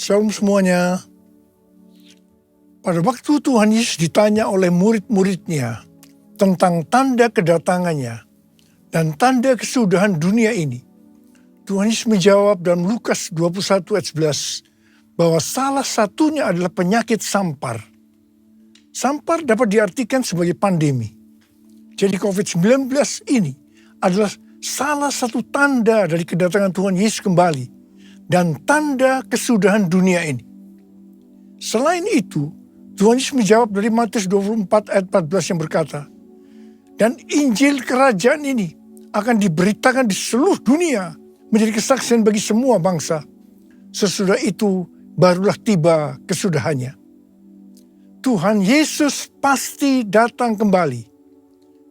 Shalom semuanya. Pada waktu Tuhan Yesus ditanya oleh murid-muridnya tentang tanda kedatangannya dan tanda kesudahan dunia ini, Tuhan Yesus menjawab dalam Lukas 21 ayat 11 bahwa salah satunya adalah penyakit sampar. Sampar dapat diartikan sebagai pandemi. Jadi COVID-19 ini adalah salah satu tanda dari kedatangan Tuhan Yesus kembali dan tanda kesudahan dunia ini. Selain itu, Tuhan Yesus menjawab dari Matius 24 ayat 14 yang berkata, dan Injil kerajaan ini akan diberitakan di seluruh dunia menjadi kesaksian bagi semua bangsa. Sesudah itu barulah tiba kesudahannya. Tuhan Yesus pasti datang kembali.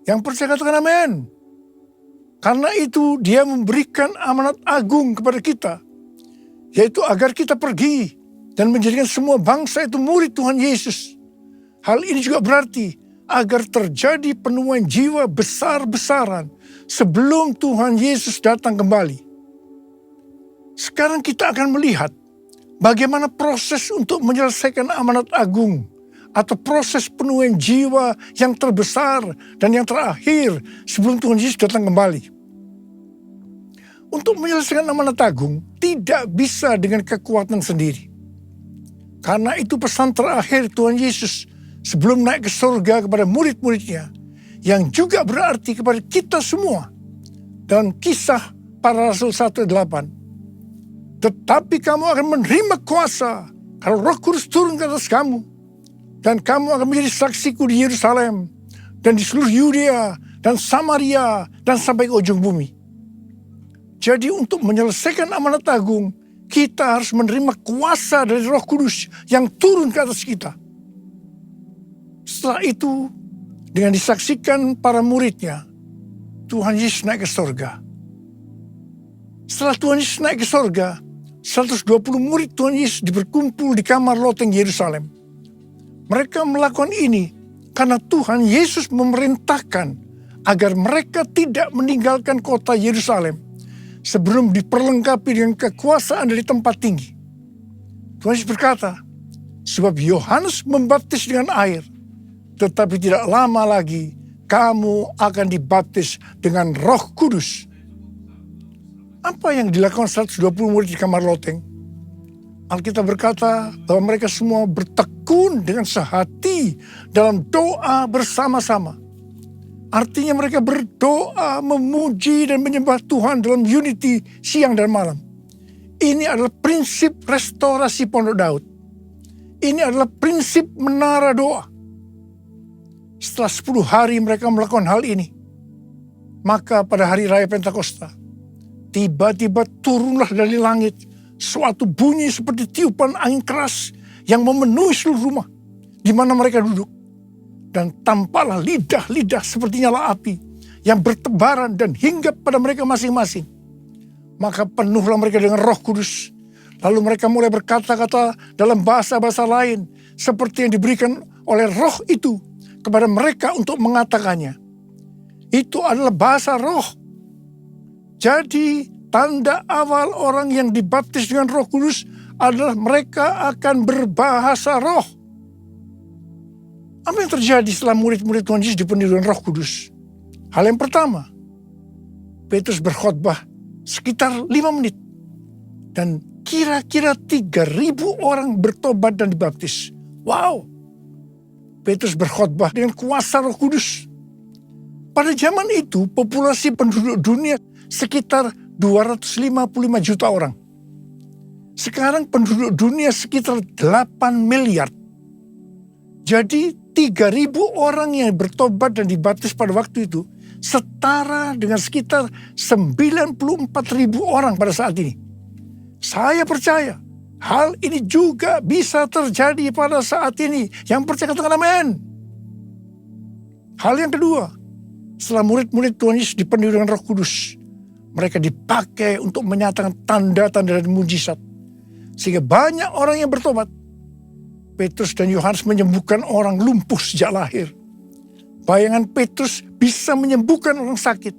Yang percaya katakan amin. Karena itu dia memberikan amanat agung kepada kita, yaitu agar kita pergi dan menjadikan semua bangsa itu murid Tuhan Yesus. Hal ini juga berarti agar terjadi penemuan jiwa besar-besaran sebelum Tuhan Yesus datang kembali. Sekarang kita akan melihat bagaimana proses untuk menyelesaikan amanat agung atau proses penemuan jiwa yang terbesar dan yang terakhir sebelum Tuhan Yesus datang kembali. Untuk menyelesaikan amanat agung tidak bisa dengan kekuatan sendiri. Karena itu pesan terakhir Tuhan Yesus sebelum naik ke surga kepada murid-muridnya, yang juga berarti kepada kita semua. Dalam Kisah Para Rasul 1:8. Tetapi kamu akan menerima kuasa kalau Roh Kudus turun ke atas kamu. Dan kamu akan menjadi saksiku di Yerusalem dan di seluruh Yudea dan Samaria dan sampai ke ujung bumi. Jadi untuk menyelesaikan amanat agung, kita harus menerima kuasa dari Roh Kudus yang turun ke atas kita. Setelah itu, dengan disaksikan para muridnya, Tuhan Yesus naik ke surga. Setelah Tuhan Yesus naik ke surga, 120 murid Tuhan Yesus berkumpul di kamar loteng Yerusalem. Mereka melakukan ini karena Tuhan Yesus memerintahkan agar mereka tidak meninggalkan kota Yerusalem sebelum diperlengkapi dengan kekuasaan dari tempat tinggi. Tuhan Yesus berkata, sebab Yohanes membaptis dengan air, tetapi tidak lama lagi kamu akan dibaptis dengan Roh Kudus. Apa yang dilakukan 120 murid di kamar loteng? Alkitab berkata bahwa mereka semua bertekun dengan sehati dalam doa bersama-sama. Artinya mereka berdoa, memuji dan menyembah Tuhan dalam unity siang dan malam. Ini adalah prinsip restorasi Pondok Daud. Ini adalah prinsip menara doa. Setelah 10 hari mereka melakukan hal ini, maka pada hari raya Pentakosta, tiba-tiba turunlah dari langit suatu bunyi seperti tiupan angin keras yang memenuhi seluruh rumah di mana mereka duduk. Dan tampaklah lidah-lidah seperti nyala api yang bertebaran dan hinggap pada mereka masing-masing. Maka penuhlah mereka dengan Roh Kudus. Lalu mereka mulai berkata-kata dalam bahasa-bahasa lain seperti yang diberikan oleh Roh itu kepada mereka untuk mengatakannya. Itu adalah bahasa Roh. Jadi tanda awal orang yang dibaptis dengan Roh Kudus adalah mereka akan berbahasa roh. Apa yang terjadi setelah murid-murid Tuhan Yesus dipenuhi dengan Roh Kudus? Hal yang pertama, Petrus berkhotbah sekitar 5 menit. Dan kira-kira 3.000 orang bertobat dan dibaptis. Wow! Petrus berkhotbah dengan kuasa Roh Kudus. Pada zaman itu, populasi penduduk dunia sekitar 255 juta orang. Sekarang penduduk dunia sekitar 8 miliar. Jadi 3.000 orang yang bertobat dan dibaptis pada waktu itu setara dengan sekitar 94.000 orang pada saat ini. Saya percaya hal ini juga bisa terjadi pada saat ini. Yang percaya katakan amin. Hal yang kedua, setelah murid-murid Tuhan Yesus dipenuhi dengan Roh Kudus, mereka dipakai untuk menyatakan tanda-tanda dan mujizat. Sehingga banyak orang yang bertobat. Petrus dan Yohanes menyembuhkan orang lumpuh sejak lahir. Bayangan Petrus bisa menyembuhkan orang sakit.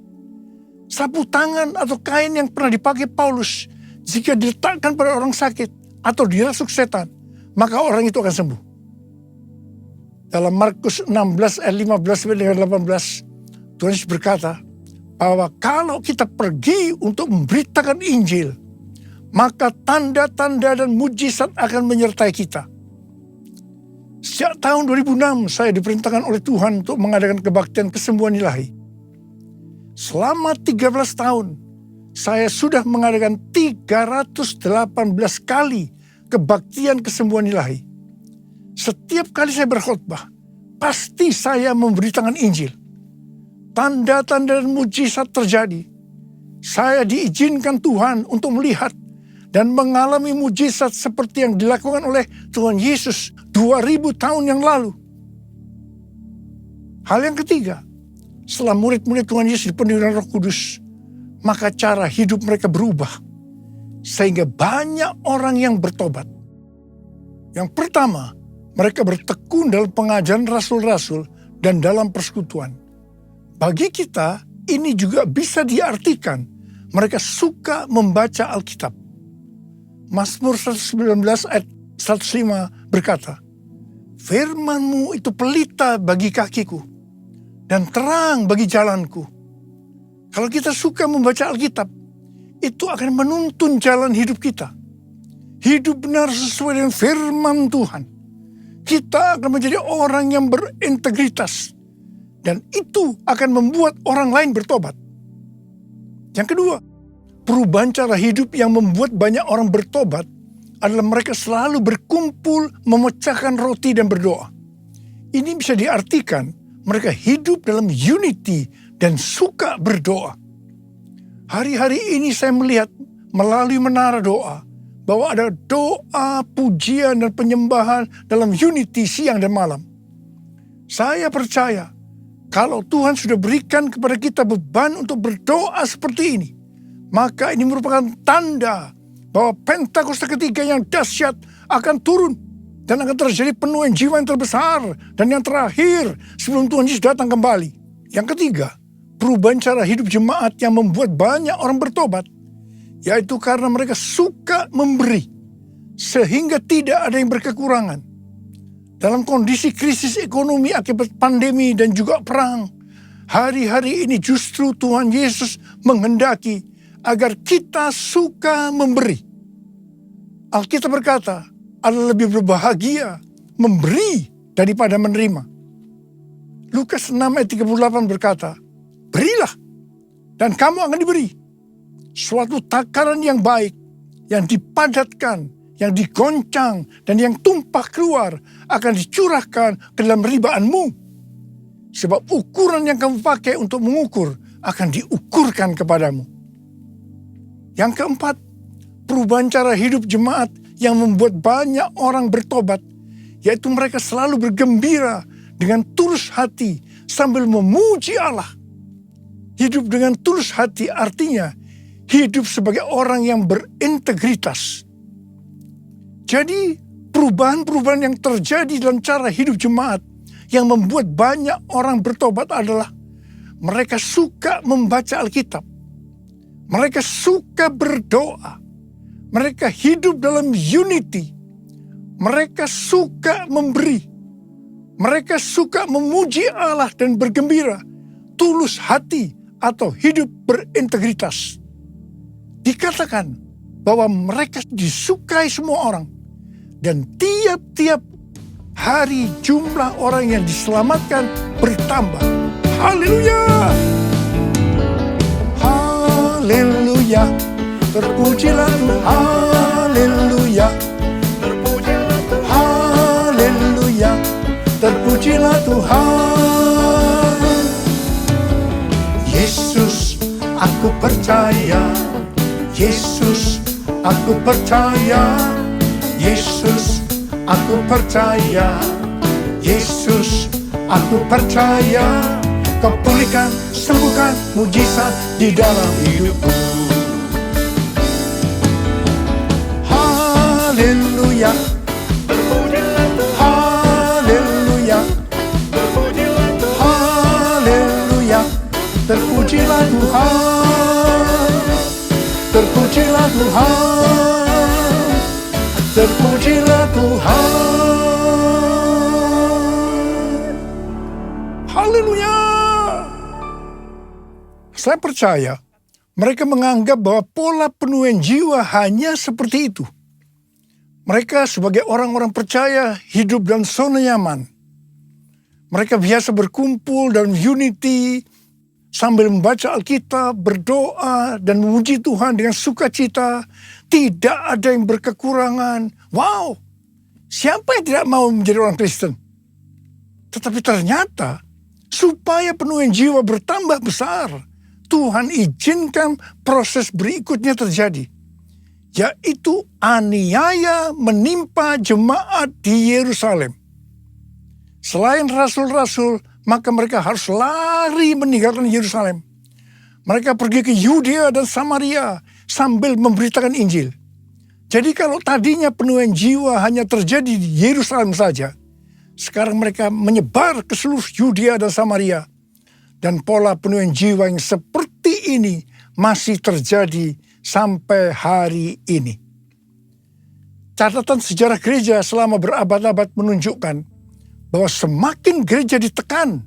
Sapu tangan atau kain yang pernah dipakai Paulus, jika diletakkan pada orang sakit, atau dirasuk setan, maka orang itu akan sembuh. Dalam Markus 16 ayat 15 sampai dengan 18, Tuhan Yesus berkata bahwa kalau kita pergi untuk memberitakan Injil, maka tanda-tanda dan mujizat akan menyertai kita. Sejak tahun 2006 saya diperintahkan oleh Tuhan untuk mengadakan kebaktian kesembuhan ilahi. Selama 13 tahun, saya sudah mengadakan 318 kali kebaktian kesembuhan ilahi. Setiap kali saya berkhotbah, pasti saya memberitakan Injil. Tanda-tanda dan mujizat terjadi. Saya diizinkan Tuhan untuk melihat dan mengalami mujizat seperti yang dilakukan oleh Tuhan Yesus 2000 tahun yang lalu. Hal yang ketiga, setelah murid-murid Tuhan Yesus dipenuhi dengan Roh Kudus, maka cara hidup mereka berubah. Sehingga banyak orang yang bertobat. Yang pertama, mereka bertekun dalam pengajaran rasul-rasul dan dalam persekutuan. Bagi kita, ini juga bisa diartikan mereka suka membaca Alkitab. Mazmur 119 ayat 105 berkata, "Firman-Mu itu pelita bagi kakiku dan terang bagi jalanku." Kalau kita suka membaca Alkitab, itu akan menuntun jalan hidup kita. Hidup benar sesuai dengan firman Tuhan. Kita akan menjadi orang yang berintegritas. Dan itu akan membuat orang lain bertobat. Yang kedua, perubahan cara hidup yang membuat banyak orang bertobat adalah mereka selalu berkumpul, memecahkan roti dan berdoa. Ini bisa diartikan mereka hidup dalam unity dan suka berdoa. Hari-hari ini saya melihat melalui menara doa bahwa ada doa, pujian, dan penyembahan dalam unity siang dan malam. Saya percaya kalau Tuhan sudah berikan kepada kita beban untuk berdoa seperti ini, maka ini merupakan tanda bahwa Pentakosta ketiga yang dahsyat akan turun dan akan terjadi penuaian jiwa yang terbesar dan yang terakhir sebelum Tuhan Yesus datang kembali. Yang ketiga, perubahan cara hidup jemaat yang membuat banyak orang bertobat, yaitu karena mereka suka memberi, sehingga tidak ada yang berkekurangan. Dalam kondisi krisis ekonomi akibat pandemi dan juga perang, hari-hari ini justru Tuhan Yesus menghendaki agar kita suka memberi. Alkitab berkata, adalah lebih berbahagia memberi daripada menerima. Lukas 6 ayat 38 berkata, "Berilah, dan kamu akan diberi. Suatu takaran yang baik, yang dipadatkan, yang digoncang, dan yang tumpah keluar akan dicurahkan ke dalam ribaanmu. Sebab ukuran yang kamu pakai untuk mengukur akan diukurkan kepadamu." Yang keempat, perubahan cara hidup jemaat yang membuat banyak orang bertobat, yaitu mereka selalu bergembira dengan tulus hati sambil memuji Allah. Hidup dengan tulus hati artinya hidup sebagai orang yang berintegritas. Jadi perubahan-perubahan yang terjadi dalam cara hidup jemaat yang membuat banyak orang bertobat adalah mereka suka membaca Alkitab. Mereka suka berdoa. Mereka hidup dalam unity. Mereka suka memberi. Mereka suka memuji Allah dan bergembira. Tulus hati atau hidup berintegritas. Dikatakan bahwa mereka disukai semua orang. Dan tiap-tiap hari jumlah orang yang diselamatkan bertambah. Haleluya! Haleluya! Terpujilah Tuhan. Haleluya! Terpujilah Tuhan. Haleluya! Terpujilah Tuhan. Yesus, aku percaya. Yesus, aku percaya. Yesus, aku percaya. Yesus, aku percaya. Kau pulihkan, sembuhkan, mujizat di dalam hidupku. Haleluya. Terpujilah Tuhan. Haleluya. Terpujilah Tuhan. Haleluya. Terpujilah Tuhan. Terpujilah Tuhan. Terpujilah Tuhan. Haleluya. Saya percaya mereka menganggap bahwa pola penuaian jiwa hanya seperti itu. Mereka sebagai orang-orang percaya hidup dalam zona nyaman. Mereka biasa berkumpul dalam unity sambil membaca Alkitab, berdoa, dan memuji Tuhan dengan sukacita. Tidak ada yang berkekurangan. Wow, siapa yang tidak mau menjadi orang Kristen? Tetapi ternyata supaya penuaian jiwa bertambah besar, Tuhan izinkan proses berikutnya terjadi, yaitu aniaya menimpa jemaat di Yerusalem. Selain rasul-rasul, maka mereka harus lari meninggalkan Yerusalem. Mereka pergi ke Yudea dan Samaria sambil memberitakan Injil. Jadi kalau tadinya penuaian jiwa hanya terjadi di Yerusalem saja, sekarang mereka menyebar ke seluruh Yudea dan Samaria. Dan pola penuaian jiwa yang seperti ini masih terjadi sampai hari ini. Catatan sejarah gereja selama berabad-abad menunjukkan bahwa semakin gereja ditekan,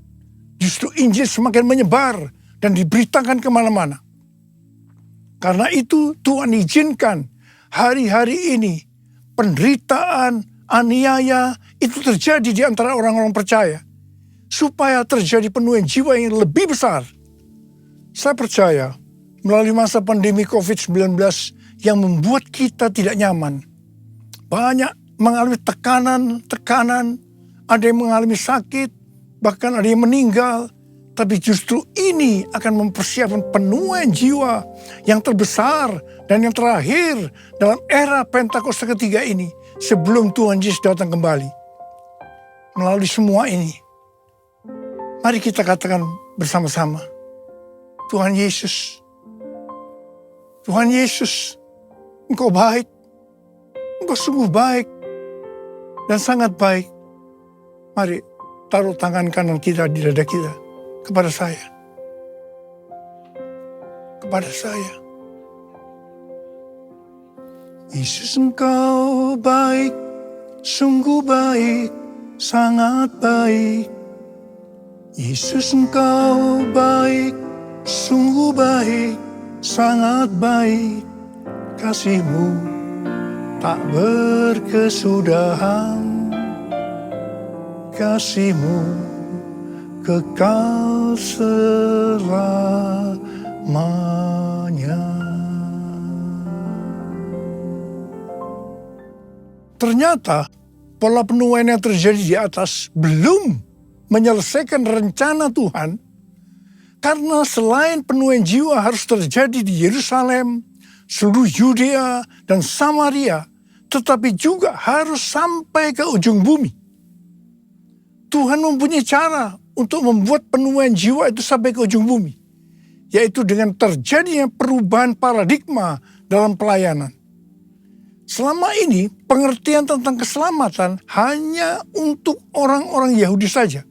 justru Injil semakin menyebar dan diberitakan kemana-mana. Karena itu Tuhan izinkan hari-hari ini penderitaan, aniaya itu terjadi di antara orang-orang percaya. Supaya terjadi penuaian jiwa yang lebih besar. Saya percaya melalui masa pandemi COVID-19 yang membuat kita tidak nyaman. Banyak mengalami tekanan, ada yang mengalami sakit, bahkan ada yang meninggal. Tapi justru ini akan mempersiapkan penuaian jiwa yang terbesar dan yang terakhir dalam era Pentakosta ketiga ini sebelum Tuhan Yesus datang kembali. Melalui semua ini, mari kita katakan bersama-sama, Tuhan Yesus, Engkau baik, Engkau sungguh baik dan sangat baik. Mari taruh tangan kanan kita di dada kita kepada saya. Yesus, Engkau baik, sungguh baik, sangat baik. Yesus, Engkau baik, sungguh baik, sangat baik. Kasih-Mu tak berkesudahan, kasih-Mu kekal selamanya. Ternyata pola penuaian yang terjadi di atas belum menyelesaikan rencana Tuhan, karena selain penuaian jiwa harus terjadi di Yerusalem, seluruh Yudea dan Samaria, tetapi juga harus sampai ke ujung bumi. Tuhan mempunyai cara untuk membuat penuaian jiwa itu sampai ke ujung bumi, yaitu dengan terjadinya perubahan paradigma dalam pelayanan. Selama ini pengertian tentang keselamatan hanya untuk orang-orang Yahudi saja.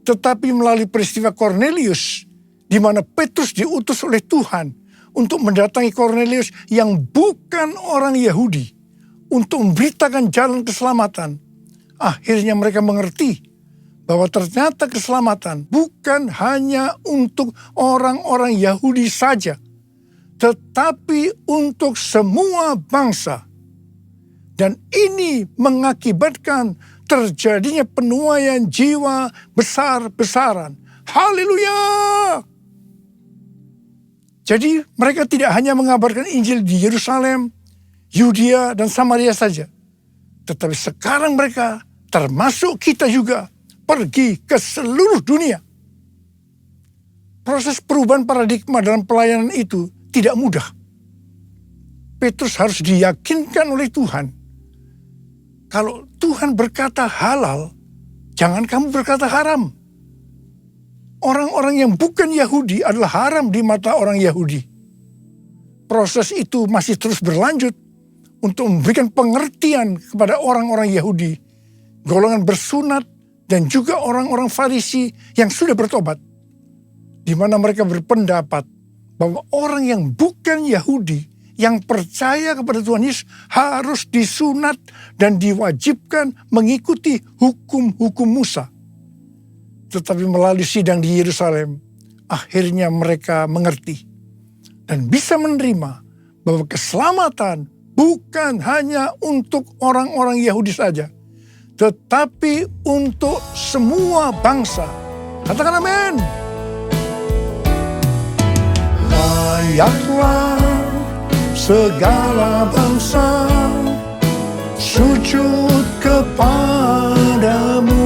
Tetapi melalui peristiwa Kornelius, di mana Petrus diutus oleh Tuhan untuk mendatangi Kornelius yang bukan orang Yahudi, untuk memberitakan jalan keselamatan, akhirnya mereka mengerti bahwa ternyata keselamatan bukan hanya untuk orang-orang Yahudi saja, tetapi untuk semua bangsa. Dan ini mengakibatkan terjadinya penuaian jiwa besar-besaran. Haleluya! Jadi mereka tidak hanya mengabarkan Injil di Yerusalem, Yudea, dan Samaria saja. Tetapi sekarang mereka, termasuk kita juga, pergi ke seluruh dunia. Proses perubahan paradigma dalam pelayanan itu tidak mudah. Petrus harus diyakinkan oleh Tuhan. Kalau Tuhan berkata halal, jangan kamu berkata haram. Orang-orang yang bukan Yahudi adalah haram di mata orang Yahudi. Proses itu masih terus berlanjut untuk memberikan pengertian kepada orang-orang Yahudi, golongan bersunat, dan juga orang-orang Farisi yang sudah bertobat, di mana mereka berpendapat bahwa orang yang bukan Yahudi yang percaya kepada Tuhan Yesus harus disunat dan diwajibkan mengikuti hukum-hukum Musa. Tetapi melalui sidang di Yerusalem, akhirnya mereka mengerti dan bisa menerima bahwa keselamatan bukan hanya untuk orang-orang Yahudi saja, tetapi untuk semua bangsa. Katakan amin. Layaklah segala bangsa sujud kepadamu,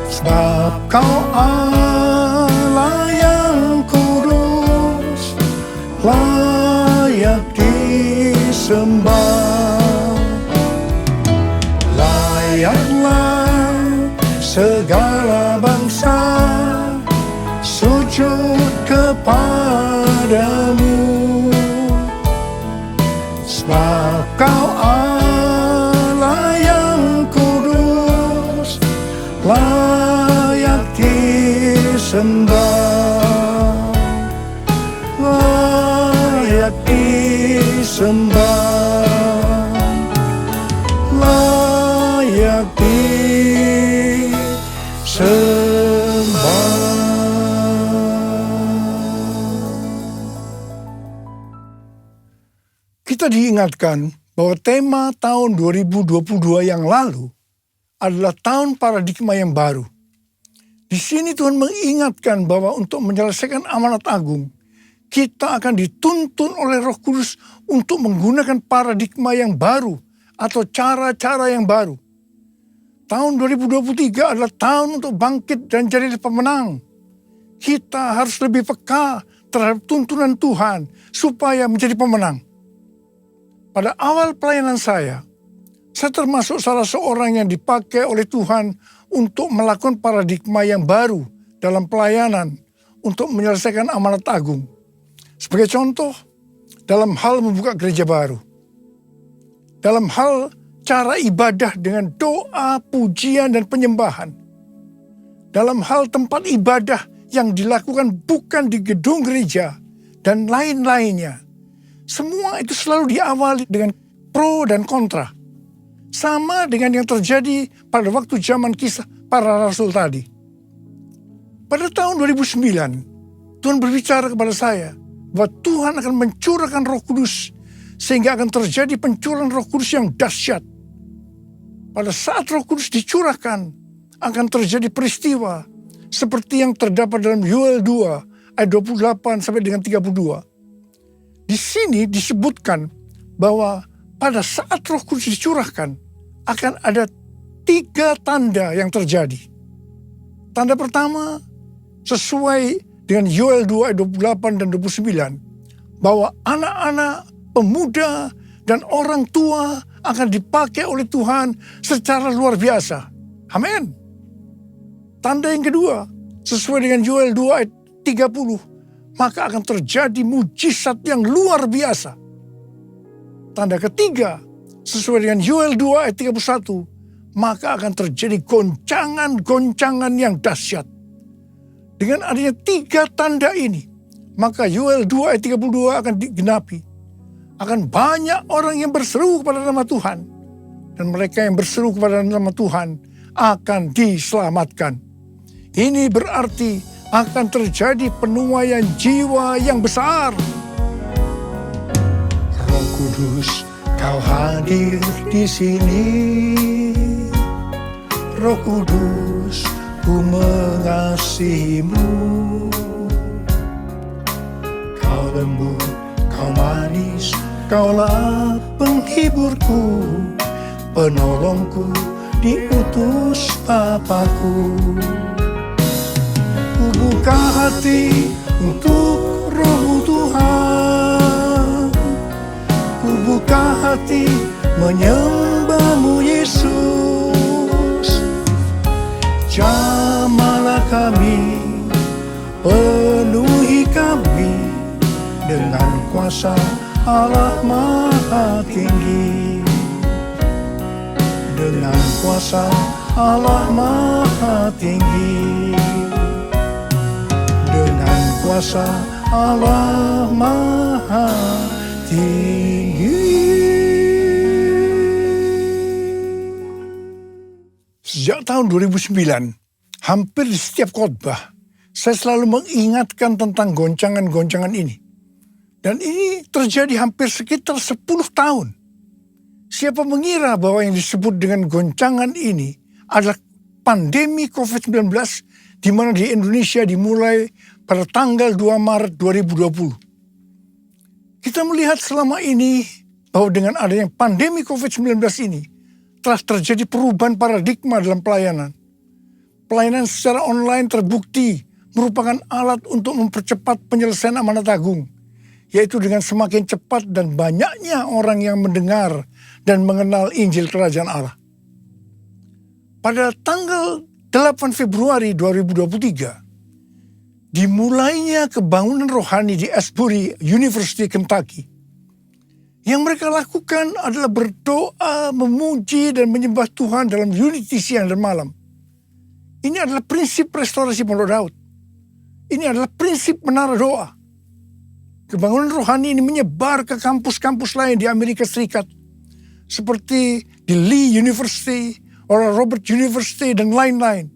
sebab kau Allah yang kudus, layak disembah. Layaklah segala bangsa sujud kepadamu, sebab kau Allah yang kudus, layak disembah, layak disembah, layak disembah. Kita diingatkan bahwa tema tahun 2022 yang lalu adalah tahun paradigma yang baru. Di sini Tuhan mengingatkan bahwa untuk menyelesaikan amanat agung, kita akan dituntun oleh Roh Kudus untuk menggunakan paradigma yang baru atau cara-cara yang baru. Tahun 2023 adalah tahun untuk bangkit dan jadi pemenang. Kita harus lebih peka terhadap tuntunan Tuhan supaya menjadi pemenang. Pada awal pelayanan saya termasuk salah seorang yang dipakai oleh Tuhan untuk melakukan paradigma yang baru dalam pelayanan untuk menyelesaikan amanat agung. Sebagai contoh, dalam hal membuka gereja baru. Dalam hal cara ibadah dengan doa, pujian, dan penyembahan. Dalam hal tempat ibadah yang dilakukan bukan di gedung gereja dan lain-lainnya. Semua itu selalu diawali dengan pro dan kontra. Sama dengan yang terjadi pada waktu zaman kisah para rasul tadi. Pada tahun 2009, Tuhan berbicara kepada saya bahwa Tuhan akan mencurahkan Roh Kudus sehingga akan terjadi pencurahan Roh Kudus yang dahsyat. Pada saat Roh Kudus dicurahkan, akan terjadi peristiwa seperti yang terdapat dalam Yoel 2 ayat 28 sampai dengan 32. Di sini disebutkan bahwa pada saat Roh Kudus dicurahkan akan ada 3 tanda yang terjadi. Tanda pertama sesuai dengan Yoel 2 ayat 28 dan 29 bahwa anak-anak, pemuda, dan orang tua akan dipakai oleh Tuhan secara luar biasa. Amin. Tanda yang kedua sesuai dengan Yoel 2 ayat 30 maka akan terjadi mujizat yang luar biasa. Tanda ketiga, sesuai dengan Yoel 2 ayat 31, maka akan terjadi goncangan-goncangan yang dahsyat. Dengan adanya 3 tanda ini, maka Yoel 2 ayat 32 akan digenapi. Akan banyak orang yang berseru kepada nama Tuhan. Dan mereka yang berseru kepada nama Tuhan akan diselamatkan. Ini berarti akan terjadi penuaian jiwa yang besar. Roh Kudus, Kau hadir di sini. Roh Kudus, ku mengasihimu. Kau lembut, Kau manis, Kaulah penghiburku, penolongku, diutus Bapakku. Buka hati untuk Roh Tuhan. Ku buka hati menyembah-Mu Yesus. Jamahlah kami, penuhi kami dengan kuasa Allah Maha Tinggi. Dengan kuasa Allah Maha Tinggi. Dengan kuasa Allah Maha Tinggi. Sejak tahun 2009, hampir di setiap khotbah, saya selalu mengingatkan tentang goncangan-goncangan ini. Dan ini terjadi hampir sekitar 10 tahun. Siapa mengira bahwa yang disebut dengan goncangan ini adalah pandemi COVID-19 di mana di Indonesia dimulai pada tanggal 2 Maret 2020. Kita melihat selama ini bahwa dengan adanya pandemi COVID-19 ini telah terjadi perubahan paradigma dalam pelayanan. Pelayanan secara online terbukti merupakan alat untuk mempercepat penyelesaian amanat agung, yaitu dengan semakin cepat dan banyaknya orang yang mendengar dan mengenal Injil Kerajaan Allah. Pada tanggal 8 Februari 2023, dimulainya kebangunan rohani di Asbury University, Kentucky. Yang mereka lakukan adalah berdoa, memuji, dan menyembah Tuhan dalam unity siang dan malam. Ini adalah prinsip restorasi Pondok Daud. Ini adalah prinsip menara doa. Kebangunan rohani ini menyebar ke kampus-kampus lain di Amerika Serikat, seperti di Lee University, Oral Roberts University, dan lain-lain.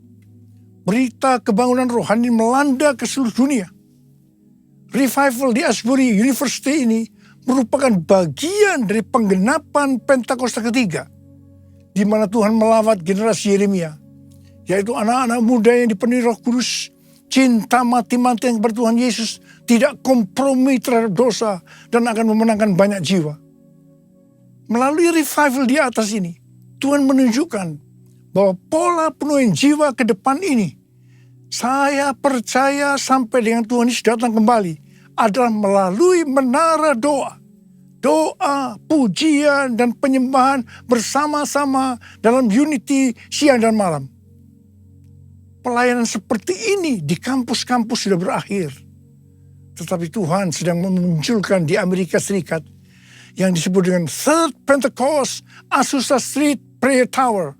Berita kebangunan rohani melanda ke seluruh dunia. Revival di Asbury University ini merupakan bagian dari penggenapan Pentakosta ketiga, di mana Tuhan melawat generasi Yeremia, yaitu anak-anak muda yang dipenuhi Roh Kudus, cinta mati-matian kepada Tuhan Yesus, tidak kompromi terhadap dosa, dan akan memenangkan banyak jiwa. Melalui revival di atas ini, Tuhan menunjukkan bahwa pola penuhin jiwa ke depan ini, saya percaya sampai dengan Tuhan Yesus datang kembali, adalah melalui menara doa. Doa, pujian, dan penyembahan bersama-sama dalam unity siang dan malam. Pelayanan seperti ini di kampus-kampus sudah berakhir. Tetapi Tuhan sedang memunculkan di Amerika Serikat yang disebut dengan Third Pentecost Azusa Street Prayer Tower,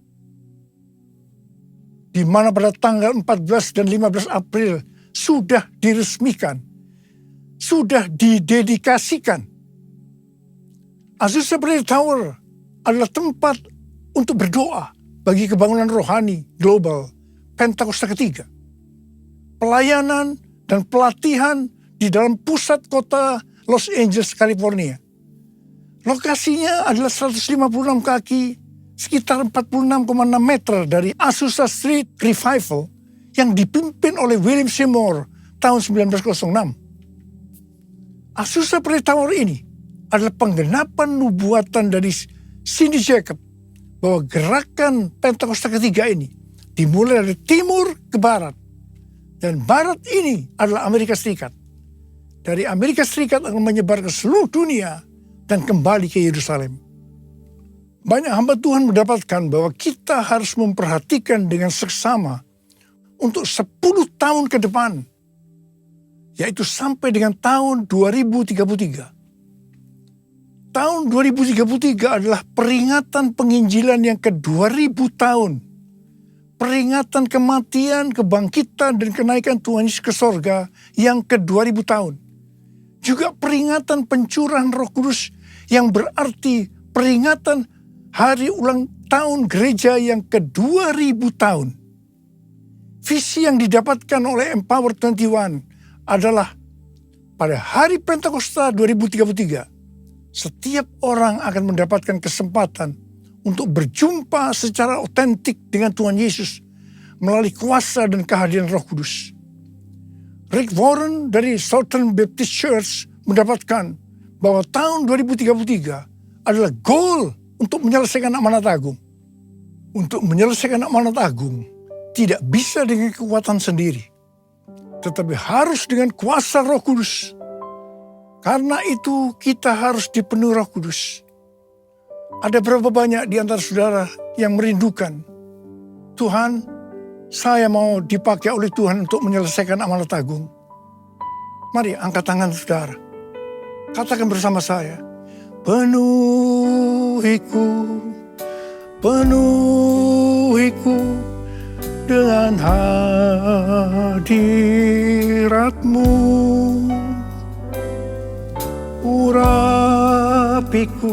di mana pada tanggal 14 dan 15 April sudah diresmikan, sudah didedikasikan. Azusa Prayer Tower adalah tempat untuk berdoa bagi kebangunan rohani global Pentakosta ketiga. Pelayanan dan pelatihan di dalam pusat kota Los Angeles, California. Lokasinya adalah 156 kaki, sekitar 46,6 meter dari Azusa Street Revival yang dipimpin oleh William Seymour tahun 1906. Azusa Prayer Tower ini adalah penggenapan nubuatan dari Cindy Jacob bahwa gerakan Pentakosta ketiga ini dimulai dari timur ke barat, dan barat ini adalah Amerika Serikat. Dari Amerika Serikat akan menyebar ke seluruh dunia dan kembali ke Yerusalem. Banyak hamba Tuhan mendapatkan bahwa kita harus memperhatikan dengan seksama untuk 10 tahun ke depan, yaitu sampai dengan tahun 2033. Tahun 2033 adalah peringatan penginjilan yang ke-2000 tahun. Peringatan kematian, kebangkitan, dan kenaikan Tuhan Yesus ke sorga yang ke-2000 tahun. Juga peringatan pencurahan Roh Kudus yang berarti peringatan hari ulang tahun gereja yang ke-2000 tahun. Visi yang didapatkan oleh Empower 21 adalah pada hari Pentakosta 2033, setiap orang akan mendapatkan kesempatan untuk berjumpa secara otentik dengan Tuhan Yesus melalui kuasa dan kehadiran Roh Kudus. Rick Warren dari Southern Baptist Church mendapatkan bahwa tahun 2033 adalah goal untuk menyelesaikan amanat agung. Untuk menyelesaikan amanat agung tidak bisa dengan kekuatan sendiri, tetapi harus dengan kuasa Roh Kudus. Karena itu kita harus dipenuhi Roh Kudus. Ada berapa banyak di antara saudara yang merindukan, Tuhan, saya mau dipakai oleh Tuhan untuk menyelesaikan amanat agung. Mari angkat tangan saudara. Katakan bersama saya, penuhiku, penuhiku dengan hadirat-Mu. urapiku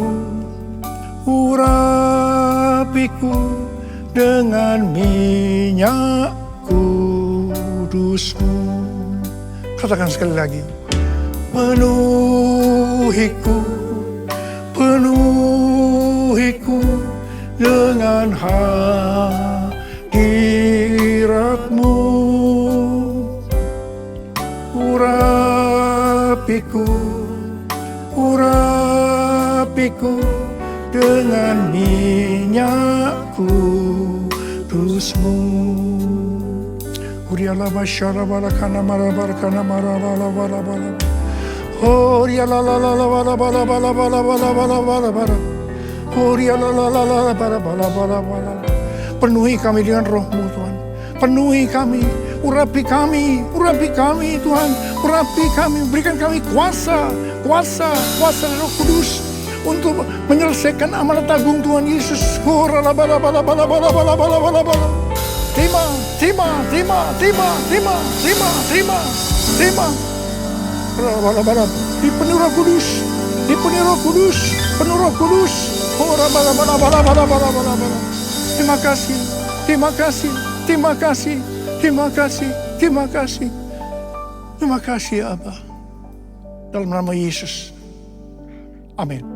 dengan minyak kudus-Mu. Katakan sekali lagi. Penuhiku dengan hadirat-Mu. Urapiku dengan minyak kudus-Mu. Uriala masyara barakana marabarakana marabala. Uriala la la la bala bala bala bala bala bala bala bala. Uriala la la la bala bala bala bala. Penuhi kami dengan Roh-Mu Tuhan. Penuhi kami, urapi kami Tuhan. Urapi kami, berikan kami kuasa Roh Kudus untuk menyelesaikan amanat agung Tuhan Yesus. Terima. Dipenuhi Roh Kudus. Terima kasih Abba. Dalam nama Yesus. Amin.